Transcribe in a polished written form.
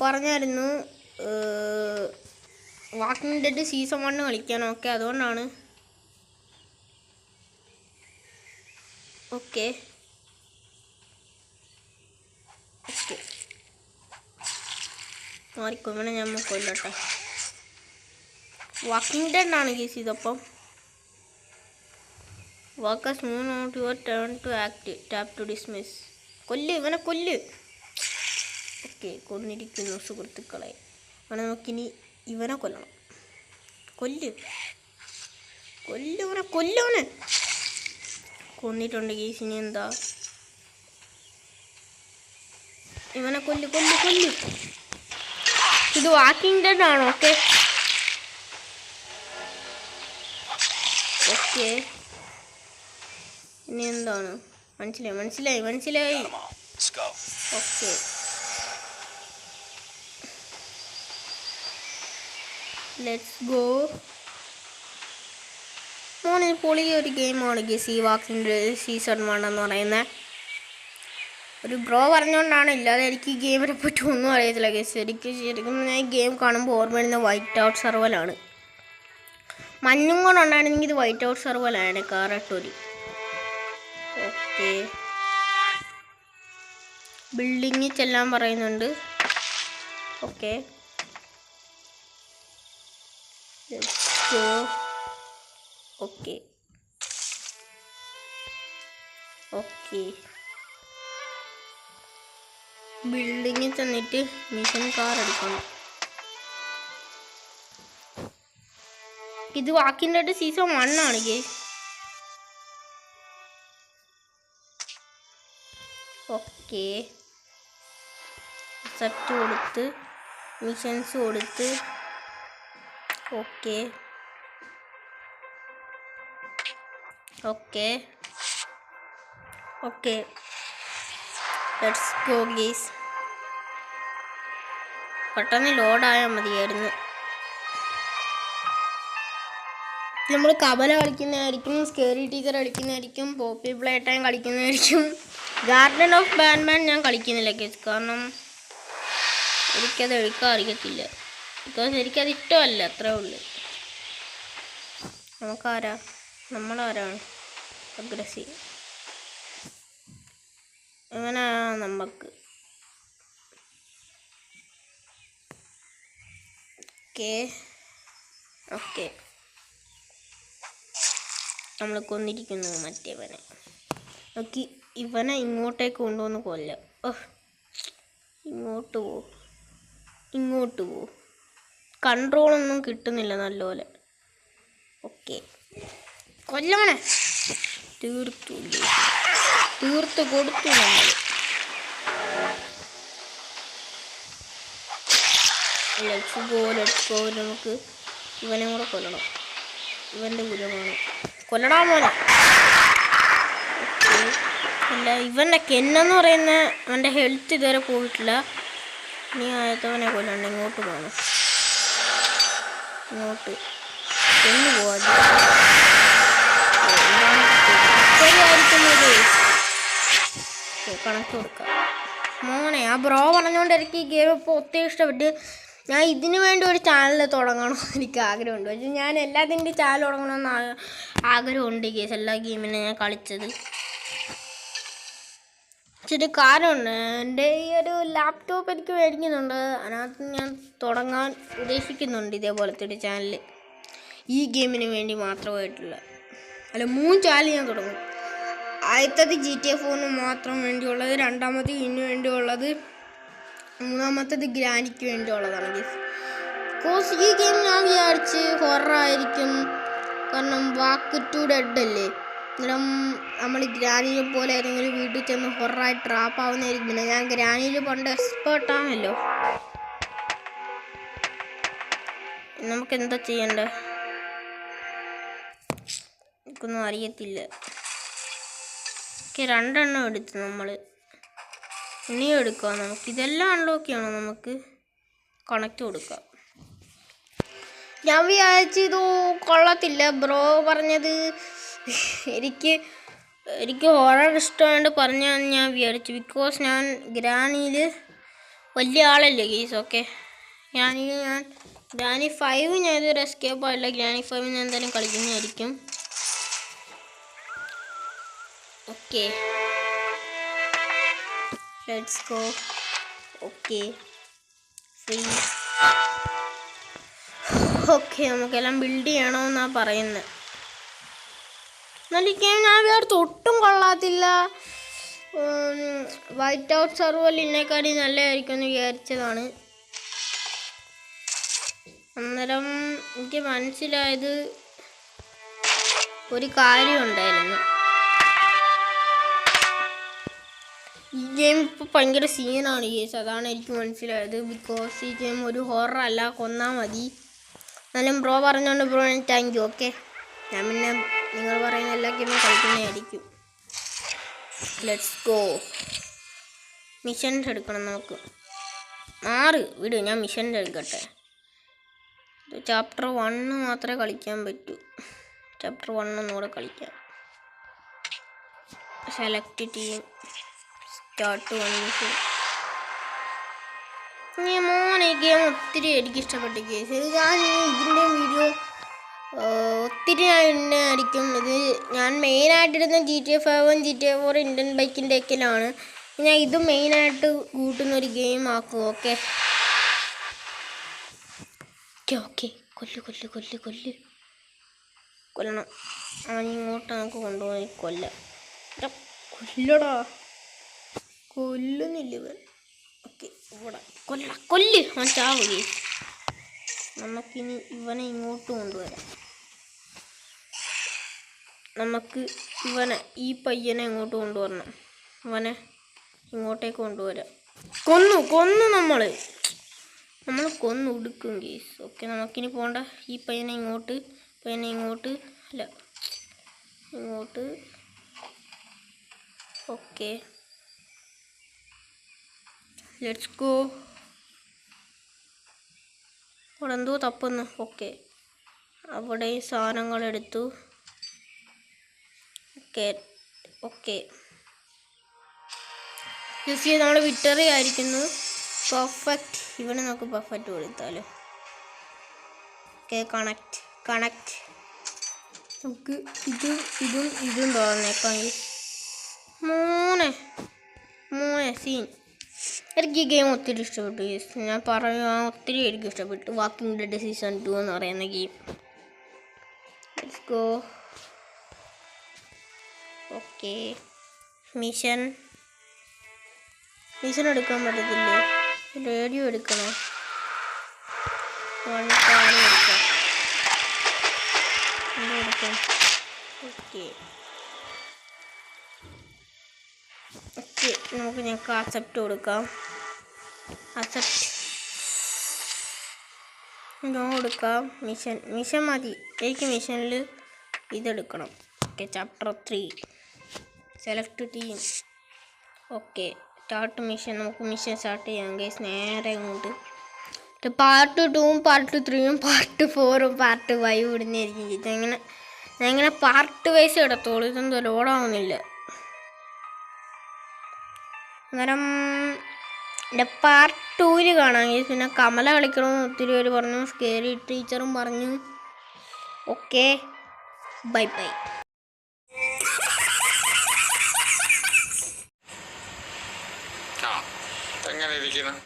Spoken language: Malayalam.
പറഞ്ഞായിരുന്നു വാക്കിംഗ് ഡെഡ് സീസൺ 1 കളിക്കാനൊക്കെ, അതുകൊണ്ടാണ്. ഓക്കെ മാറിക്കോ, ഇവനെ ഞാൻ കൊല്ലട്ടെ. വാക്കിംഗ് ഡെഡ് ആണ് കേസ് ഇതപ്പം. Workers move not your turn to act, tap to dismiss. ഇവനെ കൊല്ല്. ഓക്കെ, കൊന്നിരിക്കുന്നു സുഹൃത്തുക്കളെ. അവനെ നമുക്കിനി ഇവനെ കൊല്ലണം. കൊല്ലവനെ കൊന്നിട്ടുണ്ട് കേസ്. ഇനി എന്താ? ഇവനെ കൊല്ല്. ഇത് വാക്കിംഗ് ഡെഡ് ആണോ? ഓക്കെ ഇനി എന്താണ്? മനസ്സിലായി. Okay let's go. മോനെ പൊളിയ ഒരു ഗെയിമാണ് ഗെസ് ഈ വാക്കിംഗ് സീസൺ 1 എന്ന് പറയുന്നത്. ഒരു ബ്രോ പറഞ്ഞുകൊണ്ടാണ്, ഇല്ലാതെ എനിക്ക് ഈ ഗെയിമിനെ പറ്റി ഒന്നും അറിയത്തില്ല ഗെസ്. ശരിക്കും ഞാൻ ഈ ഗെയിം കാണുമ്പോൾ ഓർമ്മ വരുന്ന വൈറ്റ് ഔട്ട് സർവലാണ്. മഞ്ഞും കൂടെ ഉണ്ടായിരുന്നെങ്കിൽ ഇത് വൈറ്റ് ഔട്ട് സർവലാണ്. കാറട്ടൂരി. ഓക്കെ, ബിൽഡിങ്ങിൽ ചെല്ലാൻ പറയുന്നുണ്ട്. ഓക്കെ ബിൽഡിങ്ങിൽ ചെന്നിട്ട് മിഷൻ കാർ എടുക്കണം. ഇത് വാക്കിംഗ് ഡെഡ് സീസൺ 1 ആണ് ഗെയ്സ്. ഓക്കെ, സെറ്റ് കൊടുത്ത് മിഷൻസ് കൊടുത്ത്. Okay let's go guys. പെട്ടെന്ന് ലോഡായാൽ മതിയായിരുന്നു. നമ്മൾ കബല കളിക്കുന്നതായിരിക്കും, സ്കേറി ടീച്ചർ കളിക്കുന്നതായിരിക്കും, പോപ്പി പ്ലേ ടൈം കളിക്കുന്നതായിരിക്കും. ഗാർഡൻ ഓഫ് ബാറ്റ്മാൻ ഞാൻ കളിക്കുന്നില്ല ഗെയ്സ്, കാരണം എനിക്കത് എടുക്കാൻ അറിയത്തില്ല. ബിക്കോസ് എനിക്കത് ഇഷ്ടമല്ല, അത്രേ ഉള്ളൂ. നമ്മളാരാണ് അഗ്രസീവ്? അങ്ങനെ നമുക്ക് ഓക്കെ നമ്മൾ കൊന്നിരിക്കുന്നു മറ്റേവനെ. നോക്കി ഇവനെ ഇങ്ങോട്ടേക്ക് കൊണ്ടുവന്ന് കൊല്ലാം. ഇങ്ങോട്ട് പോ. കൺട്രോളൊന്നും കിട്ടുന്നില്ല നല്ലപോലെ. ഓക്കെ, കൊല്ലവനെ. തീർത്ത് കൊടുത്തു നമ്മൾ. Let's go. നമുക്ക് ഇവനെ കൂടെ കൊല്ലണം. ഇവൻ്റെ ഗുരുവാണ്. കൊല്ലടാ മോനെ. അല്ല, ഇവൻ്റെ കെന്നെന്ന് പറയുന്ന അവൻ്റെ ഹെൽത്ത് ഇതുവരെ പോയിട്ടില്ല. നീ ആയത്തവനെ കൊല്ലണ്ട. ഇങ്ങോട്ട് പോകണം. ഇങ്ങോട്ട് എന്ന് പോവാ. കണക്ക് കൊടുക്കാം മോനെ. ആ ബ്രോ പറഞ്ഞുകൊണ്ട് എനിക്ക് ഈ ഗെയിം ഇപ്പോൾ ഒത്തിരി ഇഷ്ടപ്പെട്ട്. ഞാൻ ഇതിനു വേണ്ടി ഒരു ചാനൽ തുടങ്ങണമെന്ന് എനിക്ക് ആഗ്രഹമുണ്ട്. പക്ഷേ ഞാൻ എല്ലാത്തിൻ്റെ ചാനൽ തുടങ്ങണമെന്ന് ആഗ്രഹമുണ്ട് ഗെയ്സ്. എല്ലാ ഗെയിമിനും ഞാൻ കളിച്ചത്. ഇച്ചിരി കാര്യമുണ്ട്. എൻ്റെ ഈ ഒരു ലാപ്ടോപ്പ് എനിക്ക് മേടിക്കുന്നുണ്ട്. അതിനകത്ത് ഞാൻ തുടങ്ങാൻ ഉദ്ദേശിക്കുന്നുണ്ട് ഇതേപോലത്തെ ഒരു ചാനൽ. ഈ ഗെയിമിന് വേണ്ടി മാത്രമായിട്ടുള്ള 3 ചാനൽ ഞാൻ തുടങ്ങും. ആദ്യത്തത് GTA 4 മാത്രം വേണ്ടിയുള്ളത്, രണ്ടാമത് ഇതിന് വേണ്ടിയുള്ളത്, മൂന്നാമത്തത് ഗ്രാനിക്ക് വേണ്ടിയുള്ളതാണ് ഗെയ്സ്. ബിക്കോസ് ഈ ഗെയിം ഞാൻ വിചാരിച്ച് ഹൊററായിരിക്കും, കാരണം വാക്ക് ടു ഡെഡ് അല്ലേ. അന്നേരം നമ്മൾ ഗ്രാനിയെ പോലെ ഏതെങ്കിലും വീട്ടിൽ ചെന്ന് ഹൊററായി ട്രാപ്പ് ആവുന്നതായിരിക്കും. പിന്നെ ഞാൻ ഗ്രാനിയിൽ പണ്ട് എക്സ്പേർട്ടാണല്ലോ. നമുക്ക് എന്താ ചെയ്യണ്ടേ? എനിക്കൊന്നും അറിയത്തില്ല. 2 എണ്ണം എടുത്ത് നമ്മൾ ഇനിയും എടുക്കാം. നമുക്ക് ഇതെല്ലാം അൺലോക്ക് ചെയ്യണം. നമുക്ക് കണക്റ്റ് കൊടുക്കാം. ഞാൻ വിചാരിച്ചു ഇത് കൊള്ളത്തില്ല. ബ്രോ പറഞ്ഞത് എനിക്ക് ഹൊറർ ഇഷ്ടമായിട്ട് പറഞ്ഞാൽ ഞാൻ വിചാരിച്ചു. ബിക്കോസ് ഞാൻ ഗ്രാനിയിൽ വലിയ ആളല്ലേ ഗീസ്. ഓക്കെ, ഞാൻ ഗ്രാനി 5 ഞാൻ ഇതൊരു എസ്കേപ്പ് ആയില്ല. ഗ്രാനി 5 ഞാൻ എന്തായാലും കളിക്കുന്നതായിരിക്കും. Okay, let's go. Okay, free. Okay, നമുക്കെല്ലാം ബിൽഡ് ചെയ്യണമെന്നാണ് പറയുന്നത്. എന്നാലും ഈ ഗെയിം ഞാൻ വേറെ ഒട്ടും കൊള്ളാത്തില്ല. വൈറ്റ് ഔട്ട് സർവറിൽ ഇതിനേക്കാട്ടി നല്ലതായിരിക്കും എന്ന് വിചാരിച്ചതാണ്. അന്നേരം എനിക്ക് മനസ്സിലായത് ഒരു കാര്യം ഉണ്ടായിരുന്നു. ഈ ഗെയിം ഇപ്പോൾ ഭയങ്കര സീനാണ് ഗേസ്. അതാണ് എനിക്ക് മനസ്സിലായത്. ബിക്കോസ് ഈ ഗെയിം ഒരു ഹൊറർ അല്ല, കൊന്നാൽ മതി. എന്നാലും ബ്രോ പറഞ്ഞുകൊണ്ട് ബ്രോ താങ്ക് യു. ഓക്കെ, ഞാൻ പിന്നെ നിങ്ങൾ പറയുന്ന എല്ലാ ഗെയിമും കളിക്കുന്നതായിരിക്കും. Let's go. മിഷൻസ് എടുക്കണം നമുക്ക്. 6 വിട്, ഞാൻ മിഷൻസ് എടുക്കട്ടെ. ചാപ്റ്റർ 1 മാത്രമേ കളിക്കാൻ പറ്റൂ. ചാപ്റ്റർ 1 ഒന്നുകൂടെ കളിക്കാം. Select team, start 1 mission. മോനെ ഈ ഗെയിം ഒത്തിരി എനിക്ക് ഇഷ്ടപ്പെട്ട കേസ്. ഞാൻ ഇതിൻ്റെ വീഡിയോ ഒത്തിരി ആയിരിക്കും. ഇത് ഞാൻ മെയിനായിട്ടിരുന്ന GTA 5 GTA 4 ഇന്ത്യൻ ബൈക്കിൻ്റെ ഒക്കെയാണ്. ഞാൻ ഇത് മെയിനായിട്ട് കൂട്ടുന്നൊരു ഗെയിം ആക്കും. ഓക്കെ ഓക്കെ ഓക്കെ, കൊല്ലണം. അവൻ ഇങ്ങോട്ട് നമുക്ക് കൊണ്ടുപോയി കൊല്ലടാ, കൊല്ലുന്നില്ല ഇവൻ. ഓക്കെ, ഇവിടെ കൊല്ല്, അവൻ ചാവുകയെ. നമുക്കിനി ഇവനെ ഇങ്ങോട്ട് കൊണ്ടുവരാം. നമുക്ക് ഇവനെ, ഈ പയ്യനെ ഇങ്ങോട്ട് കൊണ്ടുവരണം. ഇവനെ ഇങ്ങോട്ടേക്ക് കൊണ്ടുവരാം. കൊന്നു നമ്മൾ കൊന്നു ഉടുക്കും കേസ്. ഓക്കെ, നമുക്കിനി പോകണ്ട. ഈ പയ്യനെ ഇങ്ങോട്ട് അല്ല ഇങ്ങോട്ട്. Okay, let's go. അവിടെ എന്തോ തപ്പുന്നു. ഓക്കെ, അവിടെ ഈ സാധനങ്ങളെടുത്തു. ഓക്കെ യൂസ് ചെയ്ത് നമ്മൾ വിക്ടറി ആയിരിക്കുന്നു. പെർഫെക്റ്റ്. ഇവനെ നമുക്ക് പെർഫെക്റ്റ് കൊടുത്താലോ. Okay, connect. നമുക്ക് ഇതും തോന്നേക്കാം. മോനെ സീൻ. എനിക്ക് ഈ ഗെയിം ഒത്തിരി ഇഷ്ടപ്പെട്ടു. ഞാൻ ഒത്തിരി എനിക്ക് ഇഷ്ടപ്പെട്ടു. വാക്കിംഗ് ഡെഡ് സീസൺ 2 എന്ന് പറയുന്ന game. Let's go. Okay, mission എടുക്കാൻ പറ്റത്തില്ലേ? റേഡിയോ എടുക്കണോ? എടുക്കാം. ഓക്കെ, നമുക്ക് ഞങ്ങൾക്ക് അക്സെപ്റ്റ് കൊടുക്കാം. കൊടുക്കാം. മിഷൻ മതി എനിക്ക്. മിഷനിൽ ഇതെടുക്കണം. Okay, chapter 3 select team. Okay, start mission. നമുക്ക് മിഷൻ സ്റ്റാർട്ട് ചെയ്യാം ഗൈസ്. നേരെ ഇങ്ങോട്ട് പാർട്ട് 2ഉം പാർട്ട് 3ഉം പാർട്ട് 4ഉം പാർട്ട് 5 ഇടുന്നതായിരിക്കും. ഞാൻ ഇങ്ങനെ പാർട്ട് വൈസ് ഇടത്തോളൂ. ഇതെന്തോ ലോഡാവുന്നില്ല. അന്നേരം എൻ്റെ പാർട്ട് 2 കാണാം ഗൈസ്. പിന്നെ കമല കളിക്കണമെന്ന് ഒത്തിരി പേര് പറഞ്ഞു. സ്കേറി ടീച്ചറും പറഞ്ഞു. Okay, bye. എങ്ങനെ ഇരിക്കുന്നു?